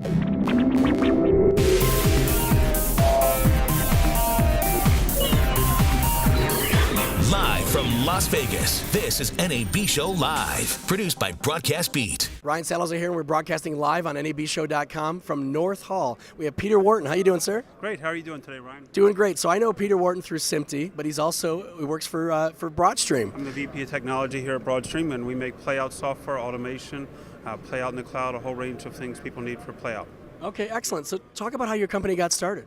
Live from Las Vegas, this is NAB Show Live, produced by Broadcast Beat. Ryan Salazar here, and we're broadcasting live on NABshow.com from North Hall. We have Peter Wharton. How you doing, sir? Great. How are you doing today, Ryan? Doing great. So I know Peter Wharton through SMPTE, but he works for Broadstream. I'm the VP of Technology here at Broadstream, and we make playout software, automation, playout in the cloud, a whole range of things people need for playout. Okay, excellent. So talk about how your company got started.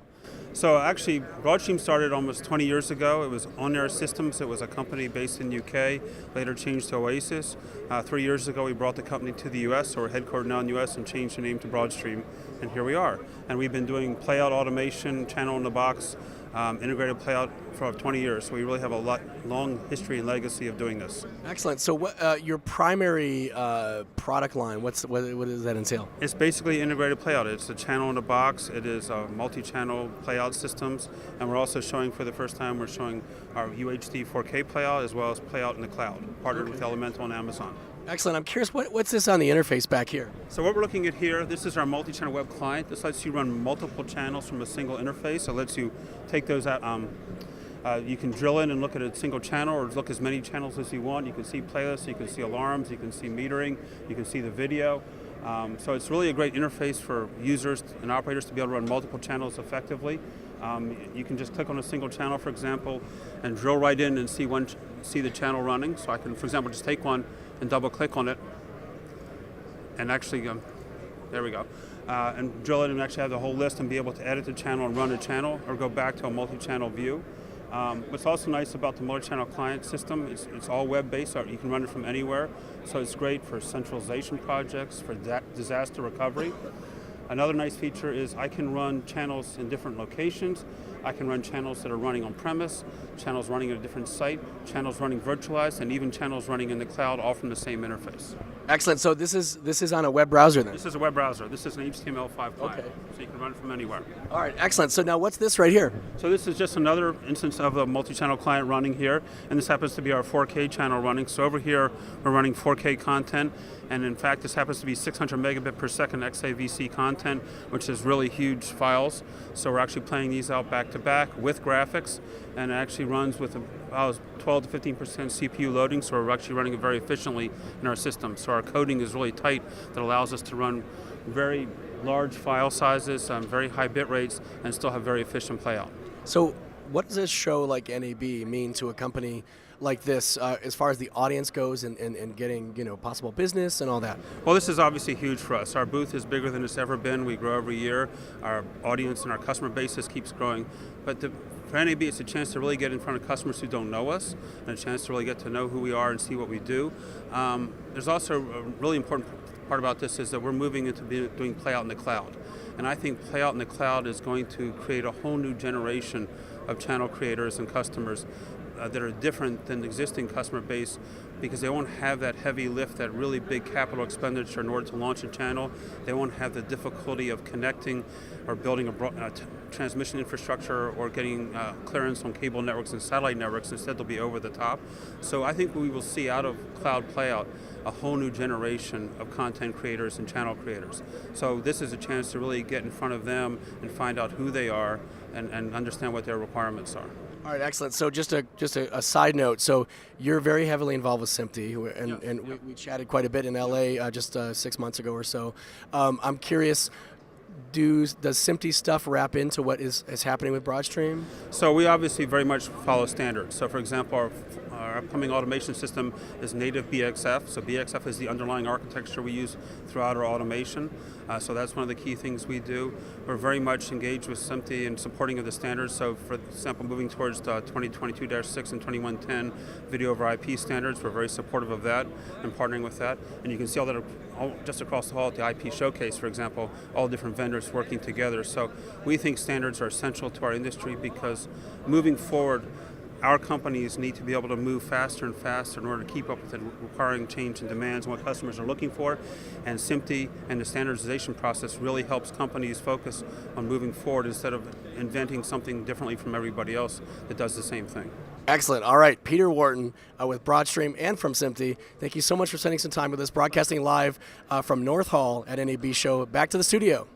So actually, Broadstream started almost 20 years ago. It was On Air Systems. It was a company based in UK, later changed to Oasis. 3 years ago, we brought the company to the US, so we're headquartered now in the US and changed the name to Broadstream, and here we are. And we've been doing playout automation, channel in the box, integrated playout for 20 years. So we really have a long history and legacy of doing this. Excellent. So what your primary product line, what does that entail? It's basically integrated playout. It's a channel in a box. It is multi-channel playout systems, and we're also showing for the first time, we're showing our UHD 4K playout as well as playout in the cloud, partnered with Elemental and Amazon. Excellent. I'm curious, what's this on the interface back here? So what we're looking at here, this is our multi-channel web client. This lets you run multiple channels from a single interface. It lets you take those out. You can drill in and look at a single channel or look as many channels as you want. You can see playlists, you can see alarms, you can see metering, you can see the video. So it's really a great interface for users and operators to be able to run multiple channels effectively. You can just click on a single channel, for example, and drill right in and see the channel running. So I can, for example, just take one and double click on it and actually, there we go, and drill it and actually have the whole list and be able to edit the channel and run a channel or go back to a multi-channel view. What's also nice about the multi-channel client system is it's all web-based, so you can run it from anywhere. So it's great for centralization projects, for disaster recovery. Another nice feature is I can run channels in different locations. I can run channels that are running on premise, channels running at a different site, channels running virtualized, and even channels running in the cloud, all from the same interface. Excellent. So this is on a web browser then? This is a web browser. This is an HTML5 client, okay. So you can run it from anywhere. All right, excellent. So now what's this right here? So this is just another instance of a multi-channel client running here, and this happens to be our 4K channel running. So over here, we're running 4K content, and in fact, this happens to be 600 megabit per second XAVC content, which is really huge files. So we're actually playing these out back to back with graphics, and it actually runs with about 12 to 15% CPU loading, so we're actually running it very efficiently in our system. So our coding is really tight that allows us to run very large file sizes, very high bit rates, and still have very efficient playout. So what does a show like NAB mean to a company like this as far as the audience goes and getting possible business and all that? Well, this is obviously huge for us. Our booth is bigger than it's ever been. We grow every year. Our audience and our customer base keeps growing. But for NAB, it's a chance to really get in front of customers who don't know us, and a chance to really get to know who we are and see what we do. There's also a really important part about this is that we're moving into doing playout in the cloud. And I think playout in the cloud is going to create a whole new generation of channel creators and customers that are different than the existing customer base, because they won't have that heavy lift, that really big capital expenditure in order to launch a channel. They won't have the difficulty of connecting or building a transmission infrastructure or getting clearance on cable networks and satellite networks. Instead, they'll be over the top. So I think we will see out of cloud playout a whole new generation of content creators and channel creators. So this is a chance to really get in front of them and find out who they are and understand what their requirements are. All right, excellent. So just a side note. So you're very heavily involved with SMPTE, and we chatted quite a bit in LA just 6 months ago or so. I'm curious, does SMPTE stuff wrap into what is happening with Broadstream? So we obviously very much follow standards. So for example, our upcoming automation system is native BXF. So BXF is the underlying architecture we use throughout our automation. So that's one of the key things we do. We're very much engaged with SMPTE in supporting of the standards. So for example, moving towards 2022-6 and 2110 video over IP standards, we're very supportive of that and partnering with that. And you can see all that just across the hall at the IP showcase, for example, all different vendors working together. So we think standards are essential to our industry, because moving forward, our companies need to be able to move faster and faster in order to keep up with the requiring change in demands and what customers are looking for. And SMPTE and the standardization process really helps companies focus on moving forward instead of inventing something differently from everybody else that does the same thing. Excellent. All right, Peter Wharton with Broadstream and from SMPTE. Thank you so much for spending some time with us, broadcasting live from North Hall at NAB Show. Back to the studio.